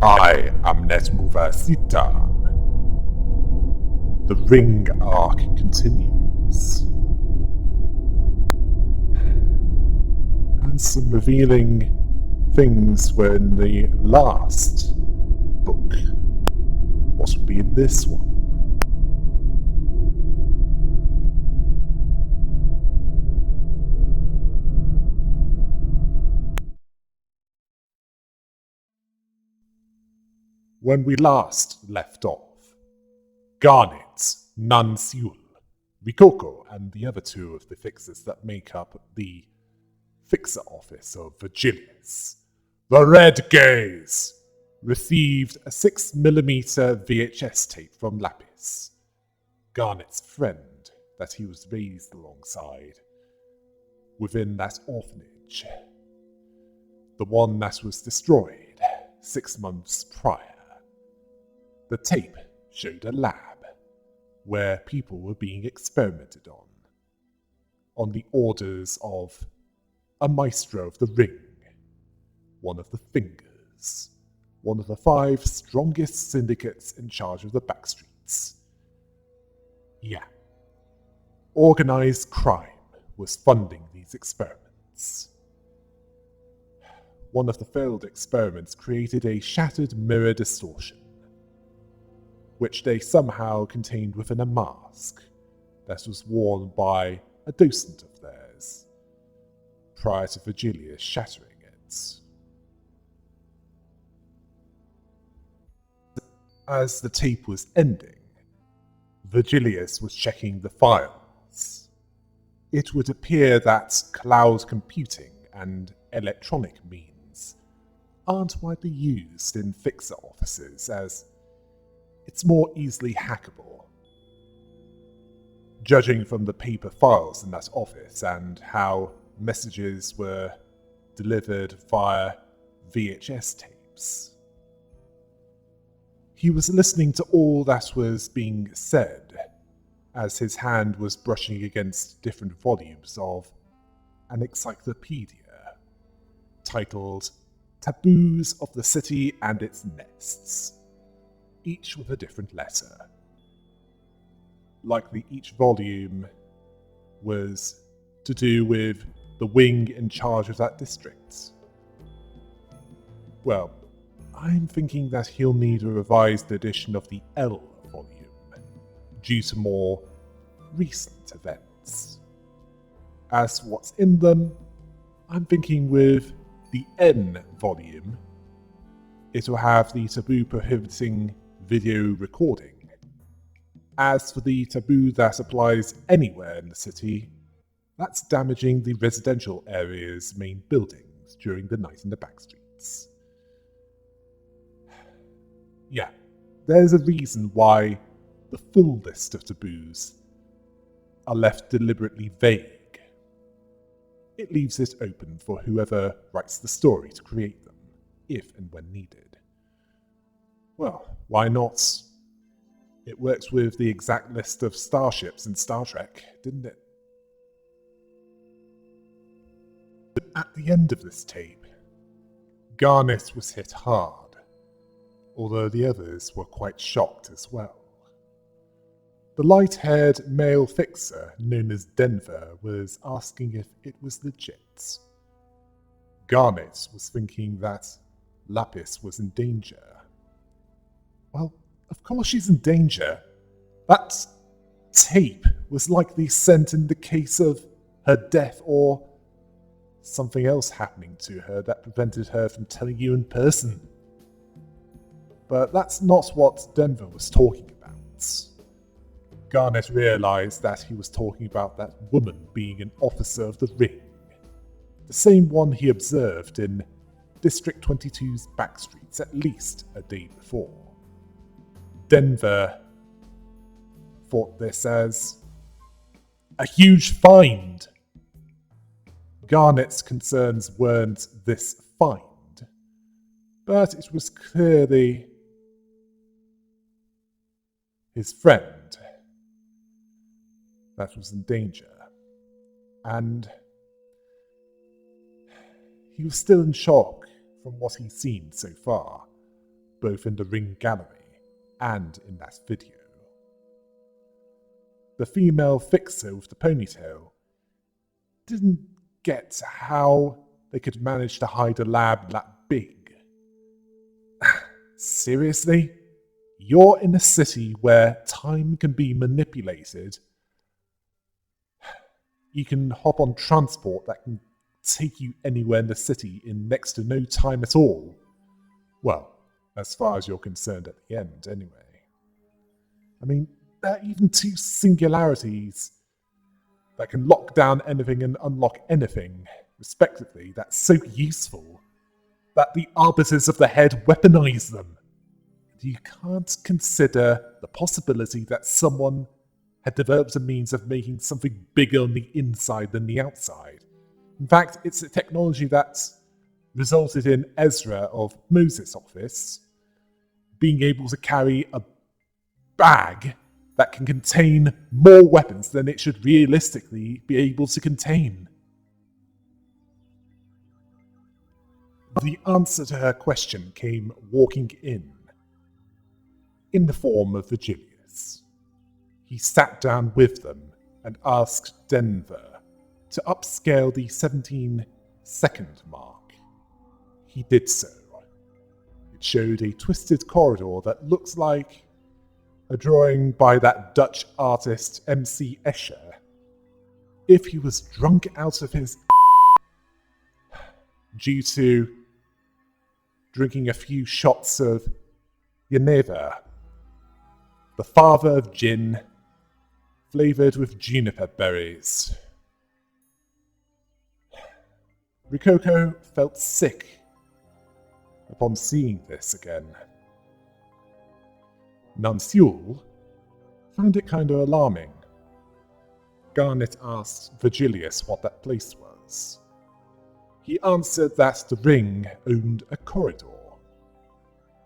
I am Netmover Sitan. The Ring arc continues. And some revealing things were in the last book. What will be in this one? When we last left off, Garnet, Nansiul, Rikoko, and the other two of the fixers that make up the fixer office of Virgilius, the Red Gaze, received a 6mm VHS tape from Lapis, Garnet's friend that he was raised alongside, within that orphanage. The one that was destroyed 6 months prior. The tape showed a lab where people were being experimented on the orders of a maestro of the ring, one of the fingers, one of the 5 strongest syndicates in charge of the backstreets. Yeah. Organized crime was funding these experiments. One of the failed experiments created a shattered mirror distortion, which they somehow contained within a mask that was worn by a docent of theirs, prior to Virgilius shattering it. As the tape was ending, Virgilius was checking the files. It would appear that cloud computing and electronic means aren't widely used in fixer offices, as it's more easily hackable. Judging from the paper files in that office and how messages were delivered via VHS tapes. He was listening to all that was being said as his hand was brushing against different volumes of an encyclopedia titled Taboos of the City and Its Nests, each with a different letter. Likely each volume was to do with the wing in charge of that district. Well, I'm thinking that he'll need a revised edition of the L volume, due to more recent events. As for what's in them, I'm thinking with the N volume, it'll have the taboo prohibiting video recording. As for the taboo that applies anywhere in the city, that's damaging the residential area's main buildings during the night in the backstreets. Yeah, there's a reason why the full list of taboos are left deliberately vague. It leaves it open for whoever writes the story to create them, if and when needed. Well, why not? It works with the exact list of starships in Star Trek, didn't it? But at the end of this tape, Garnet was hit hard, although the others were quite shocked as well. The light-haired male fixer known as Denver was asking if it was legit. Garnet was thinking that Lapis was in danger. Well, of course she's in danger. That tape was likely sent in the case of her death or something else happening to her that prevented her from telling you in person. But that's not what Denver was talking about. Garnet realized that he was talking about that woman being an officer of the ring, the same one he observed in District 22's backstreets at least a day before. Denver thought this as a huge find. Garnet's concerns weren't this find, but it was clearly his friend that was in danger, and he was still in shock from what he'd seen so far, both in the ring gallery and in that video. The female fixer with the ponytail didn't get how they could manage to hide a lab that big. Seriously? You're in a city where time can be manipulated. You can hop on transport that can take you anywhere in the city in next to no time at all. Well, as far as you're concerned at the end, anyway. I mean, there are even two singularities that can lock down anything and unlock anything, respectively, that's so useful that the arbiters of the head weaponize them. You can't consider the possibility that someone had developed a means of making something bigger on the inside than the outside. In fact, it's a technology that resulted in Ezra of Moses' office being able to carry a bag that can contain more weapons than it should realistically be able to contain. The answer to her question came walking in the form of Virgilius. He sat down with them and asked Denver to upscale the 17-second mark. He did so. It showed a twisted corridor that looked like a drawing by that Dutch artist M.C. Escher if he was drunk out of his due to drinking a few shots of Geneva, the father of gin, flavoured with juniper berries. Rococo felt sick upon seeing this again. Nunziul found it kind of alarming. Garnet asked Virgilius what that place was. He answered that the ring owned a corridor,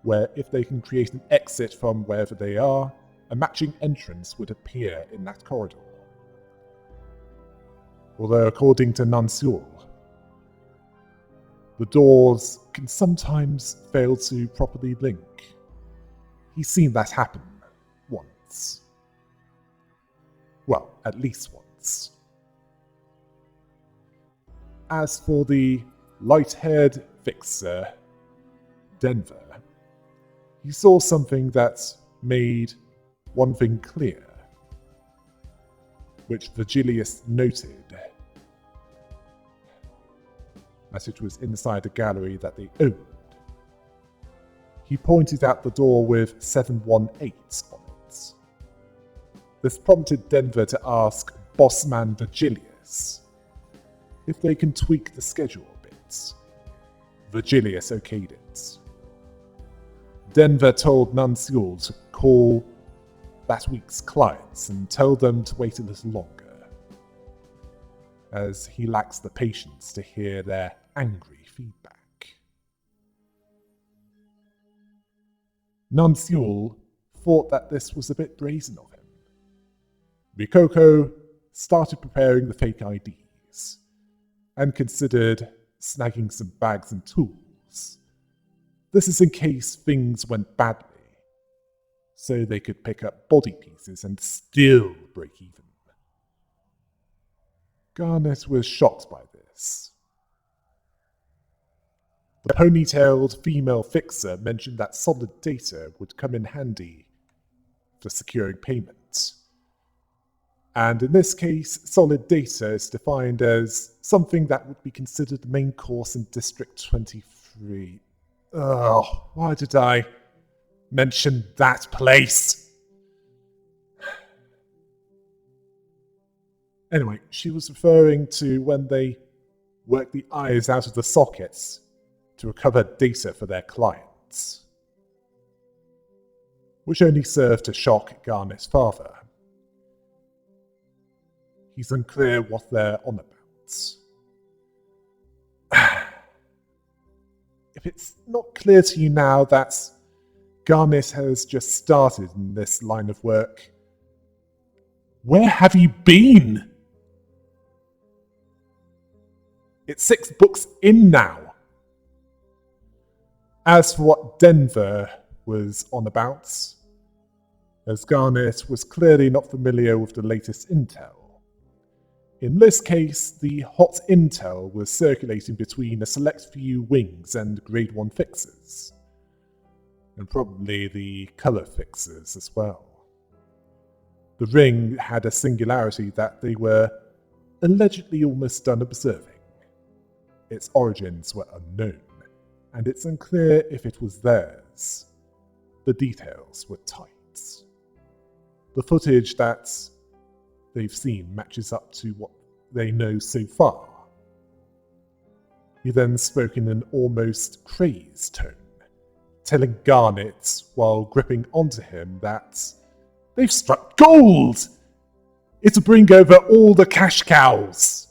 where if they can create an exit from wherever they are, a matching entrance would appear in that corridor. Although according to Nunziul, the doors can sometimes fail to properly link. He's seen that happen once. Well, at least once. As for the light-haired fixer, Denver, he saw something that made one thing clear, which Virgilius noted, as it was inside a gallery that they owned. He pointed out the door with 718 on it. This prompted Denver to ask Bossman Virgilius if they can tweak the schedule a bit. Virgilius okayed it. Denver told Nunziul to call that week's clients and tell them to wait a little longer, as he lacks the patience to hear their angry feedback. Nunziul thought that this was a bit brazen of him. Rococo started preparing the fake IDs and considered snagging some bags and tools. This is in case things went badly, so they could pick up body pieces and still break even. Garnet was shocked by this. The ponytailed female fixer mentioned that solid data would come in handy for securing payments. And in this case, solid data is defined as something that would be considered the main course in District 23. Oh, why did I mention that place? Anyway, she was referring to when they worked the eyes out of the sockets to recover data for their clients, which only served to shock Garnet's father. He's unclear what they're on about. If it's not clear to you now that Garnet has just started in this line of work, where have you been? It's 6 books in now. As for what Denver was on about, as Garnet was clearly not familiar with the latest intel. In this case, the hot intel was circulating between a select few wings and Grade 1 fixers, and probably the colour fixers as well. The ring had a singularity that they were allegedly almost done observing. Its origins were unknown, and it's unclear if it was theirs. The details were tight. The footage that they've seen matches up to what they know so far. He then spoke in an almost crazed tone, telling Garnet while gripping onto him that they've struck gold! It'll bring over all the cash cows!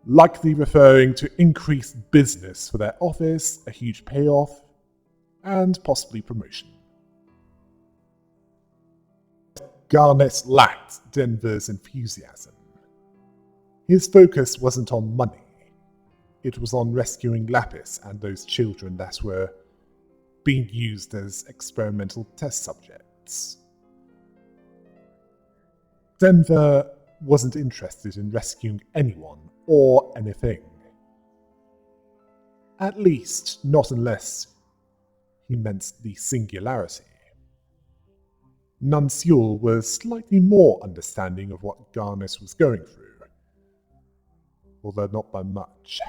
Likely referring to increased business for their office, a huge payoff, and possibly promotion. Garnet lacked Denver's enthusiasm. His focus wasn't on money. It was on rescuing Lapis and those children that were being used as experimental test subjects. Denver wasn't interested in rescuing anyone or anything. At least, not unless he meant the singularity. Nunziul was slightly more understanding of what Garnet was going through, although not by much,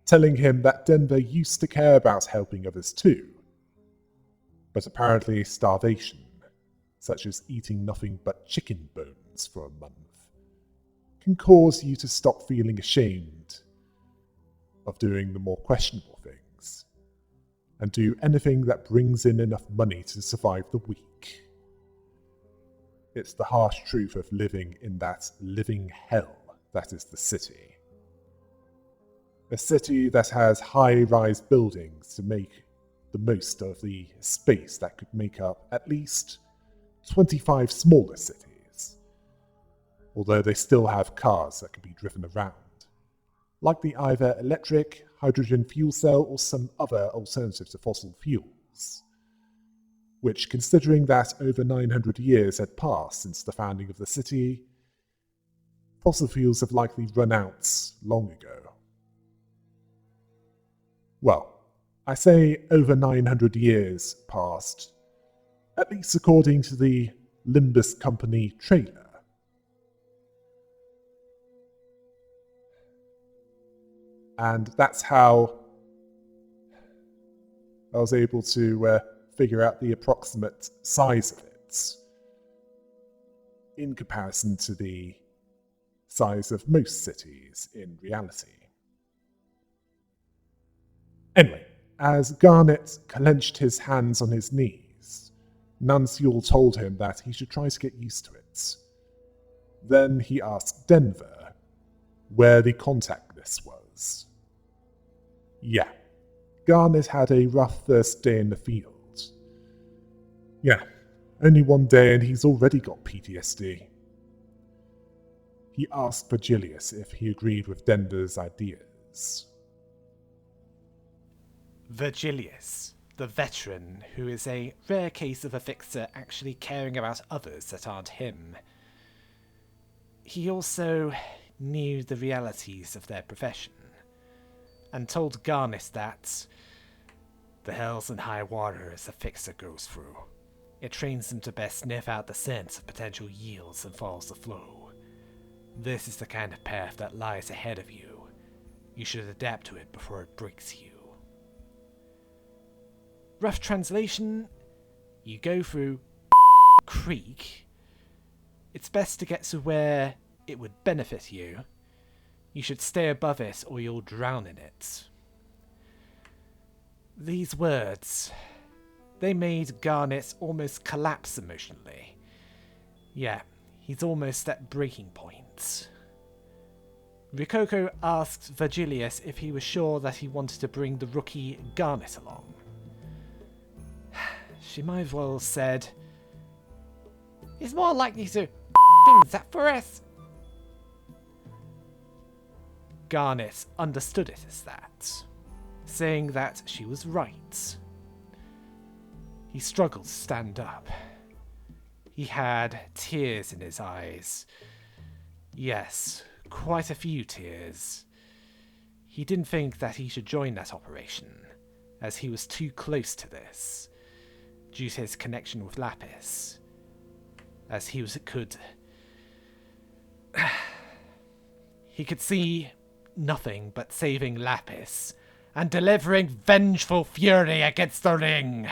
telling him that Denver used to care about helping others too, but apparently starvation, such as eating nothing but chicken bones for a month, can cause you to stop feeling ashamed of doing the more questionable things, and do anything that brings in enough money to survive the week. It's the harsh truth of living in that living hell that is the city. A city that has high-rise buildings to make the most of the space that could make up at least 25 smaller cities, although they still have cars that can be driven around, likely either electric, hydrogen fuel cell, or some other alternative to fossil fuels, which, considering that over 900 years had passed since the founding of the city, fossil fuels have likely run out long ago. Well, I say over 900 years passed, at least according to the Limbus Company trailer. And that's how I was able to figure out the approximate size of it in comparison to the size of most cities in reality. Anyway, as Garnet clenched his hands on his knees, Nunziul told him that he should try to get used to it. Then he asked Denver where the contact list was. Yeah, Garnet had a rough first day in the field. Yeah, only one day and he's already got PTSD. He asked Virgilius if he agreed with Denver's ideas. Virgilius, the veteran who is a rare case of a fixer actually caring about others that aren't him. He also knew the realities of their profession, and told Garnet that the hells and high waters a fixer goes through. It trains them to best sniff out the scents of potential yields and follows the flow. This is the kind of path that lies ahead of you. You should adapt to it before it breaks you. Rough translation, you go through creek. It's best to get to where it would benefit you. You should stay above it or you'll drown in it. These words, they made Garnet almost collapse emotionally. Yeah, he's almost at breaking point. Rikoko asked Virgilius if he was sure that he wanted to bring the rookie Garnet along. She might as well have said, he's more likely to things that for us. Garnet understood it as that, saying that she was right. He struggled to stand up. He had tears in his eyes. Yes, quite a few tears. He didn't think that he should join that operation, as he was too close to this, due to his connection with Lapis, as he could see nothing but saving Lapis and delivering vengeful fury against the ring.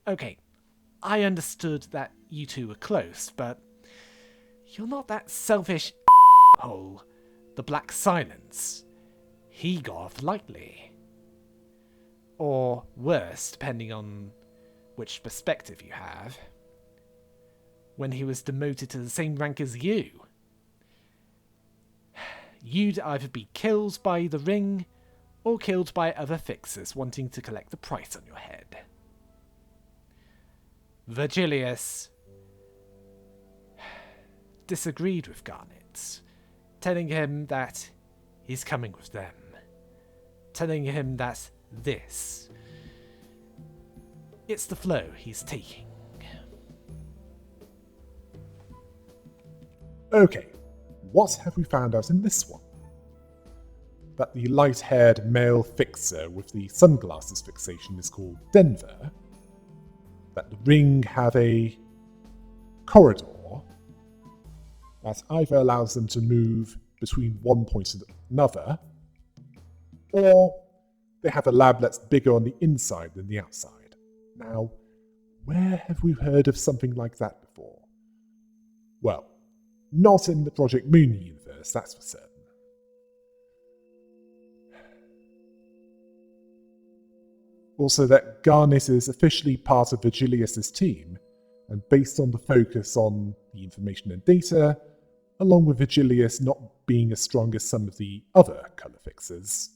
Okay, I understood that you two were close, but you're not that selfish hole, the Black Silence. He got off lightly. Or worse, depending on which perspective you have, when he was demoted to the same rank as you. You'd either be killed by the ring, or killed by other fixers wanting to collect the price on your head. Virgilius disagreed with Garnet, telling him that he's coming with them, telling him that it's the flow he's taking. Okay, what have we found out in this one? That the light-haired male fixer with the sunglasses fixation is called Denver, that the ring have a corridor that either allows them to move between one point and another, or they have a lab that's bigger on the inside than the outside. Now, where have we heard of something like that before? Well, not in the Project Moon universe, that's for certain. Also, that Garnet is officially part of Virgilius' team, and based on the focus on the information and data, along with Virgilius not being as strong as some of the other colour fixers,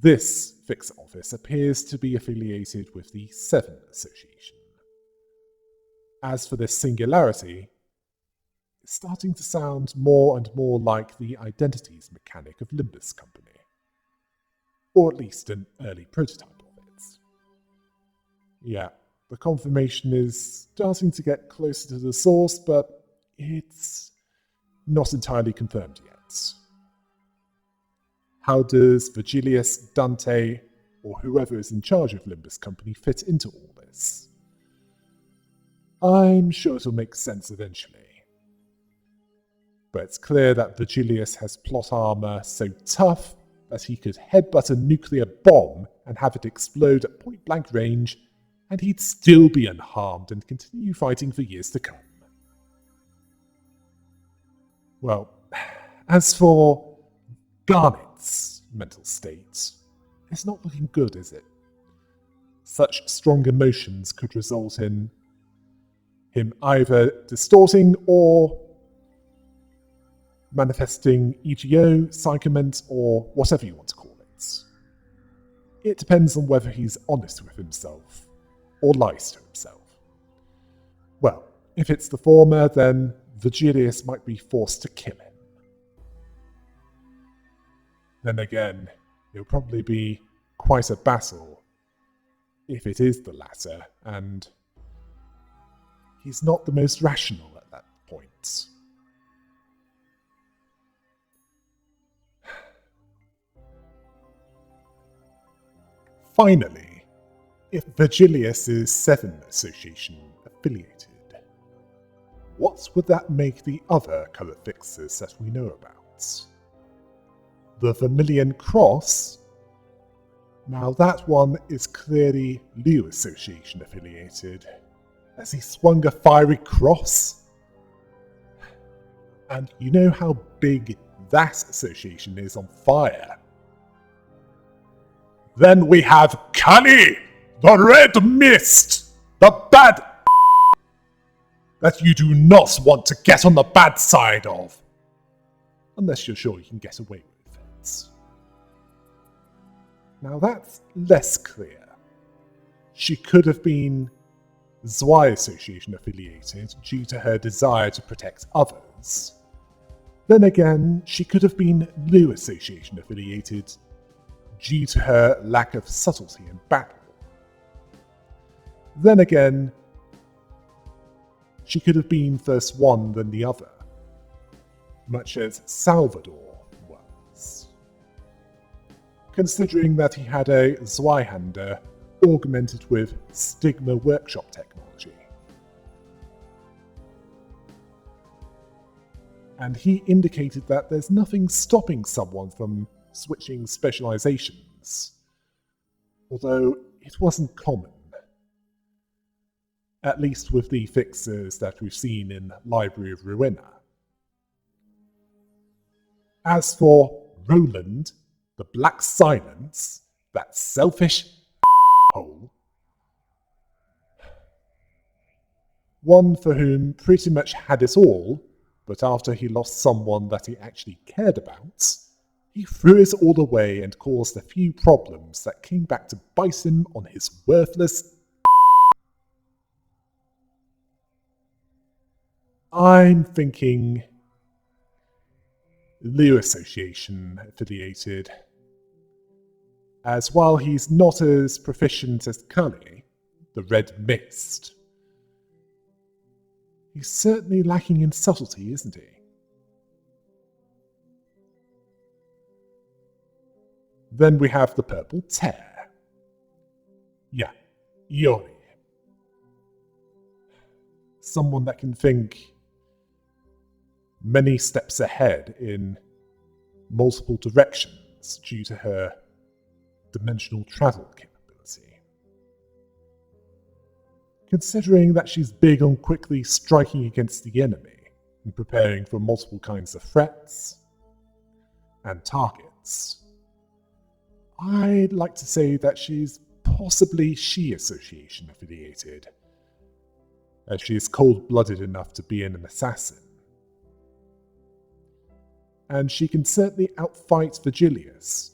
this fixer office appears to be affiliated with the Seven Association. As for this singularity, it's starting to sound more and more like the identities mechanic of Limbus Company, or at least an early prototype of it. Yeah, the confirmation is starting to get closer to the source, but it's not entirely confirmed yet. How does Virgilius, Dante, or whoever is in charge of Limbus Company fit into all this? I'm sure it'll make sense eventually. But it's clear that Virgilius has plot armor so tough that he could headbutt a nuclear bomb and have it explode at point-blank range, and he'd still be unharmed and continue fighting for years to come. Well, as for Garnet's mental state, it's not looking good, is it? Such strong emotions could result in him either distorting or manifesting EGO, psychoment, or whatever you want to call it. It depends on whether he's honest with himself or lies to himself. Well, if it's the former, then Virgilius might be forced to kill him. Then again, it'll probably be quite a battle if it is the latter, and he's not the most rational at that point. Finally, if Virgilius is Seven Association affiliated, what would that make the other colour fixers that we know about? The Vermilion Cross? Now that one is clearly Liu Association affiliated, as he swung a fiery cross. And you know how big that association is on fire. Then we have Kali, the Red Mist, the bad that you do not want to get on the bad side of. Unless you're sure you can get away with it. Now that's less clear. She could have been Zwei Association affiliated due to her desire to protect others. Then again, she could have been Liu Association affiliated due to her lack of subtlety in battle. Then again, she could have been first one than the other, much as Salvador was. Considering that he had a Zweihander augmented with Stigma workshop technology. And he indicated that there's nothing stopping someone from switching specializations, although it wasn't common, at least with the fixers that we've seen in Library of Ruina. As for Roland, the Black Silence, that selfish hole, one for whom pretty much had it all, but after he lost someone that he actually cared about, he threw it all away and caused a few problems that came back to bite him on his worthless. I'm thinking Leo Association affiliated, as while he's not as proficient as Cully, the Red Mist, he's certainly lacking in subtlety, isn't he? Then we have the Purple Tear. Yeah, Yori. Someone that can think many steps ahead in multiple directions due to her dimensional travel capability. Considering that she's big on quickly striking against the enemy and preparing for multiple kinds of threats and targets, I'd like to say that she's possibly She Association affiliated, as she is cold-blooded enough to be an assassin. And she can certainly outfight Virgilius,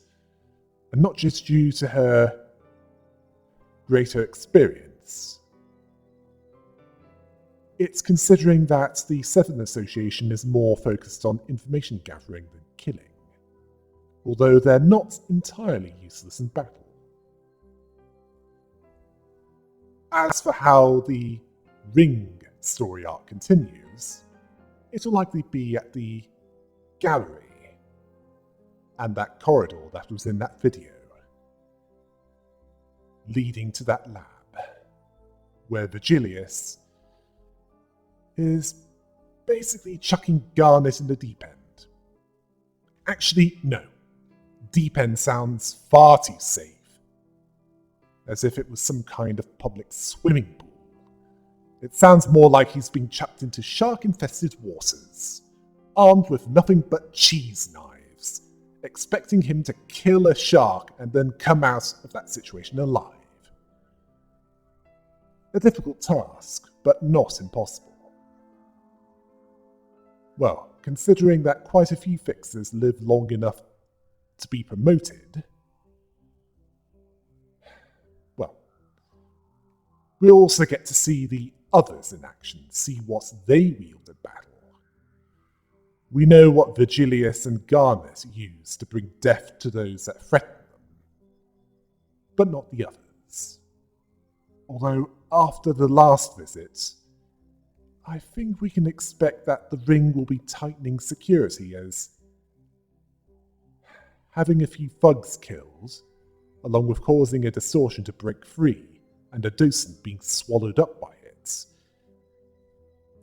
and not just due to her greater experience. It's considering that the Seventh Association is more focused on information gathering than killing, although they're not entirely useless in battle. As for how the Ring story arc continues, it'll likely be at the gallery and that corridor that was in that video, leading to that lab, where Virgilius is basically chucking Garnet in the deep end. Actually, no. Deep end sounds far too safe, as if it was some kind of public swimming pool. It sounds more like he's being chucked into shark-infested waters, armed with nothing but cheese knives, expecting him to kill a shark and then come out of that situation alive. A difficult task, but not impossible. Well, considering that quite a few fixers live long enough to be promoted, well, we'll also get to see the others in action, see what they wield in battle. We know what Virgilius and Garnet use to bring death to those that threaten them, but not the others. Although, after the last visit, I think we can expect that the Ring will be tightening security, as having a few thugs killed, along with causing a distortion to break free and a docent being swallowed up by it,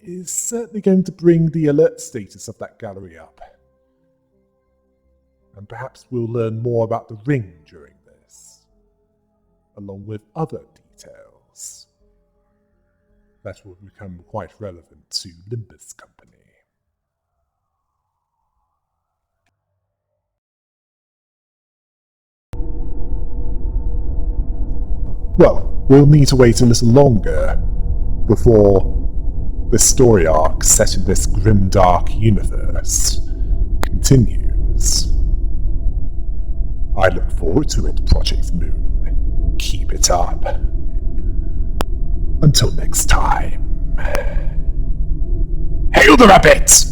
is certainly going to bring the alert status of that gallery up. And perhaps we'll learn more about the Ring during this, along with other details that will become quite relevant to Limbus Company. Well, we'll need to wait a little longer before this story arc set in this grim dark universe continues. I look forward to it, Project Moon. Keep it up. Until next time. Hail the rabbit!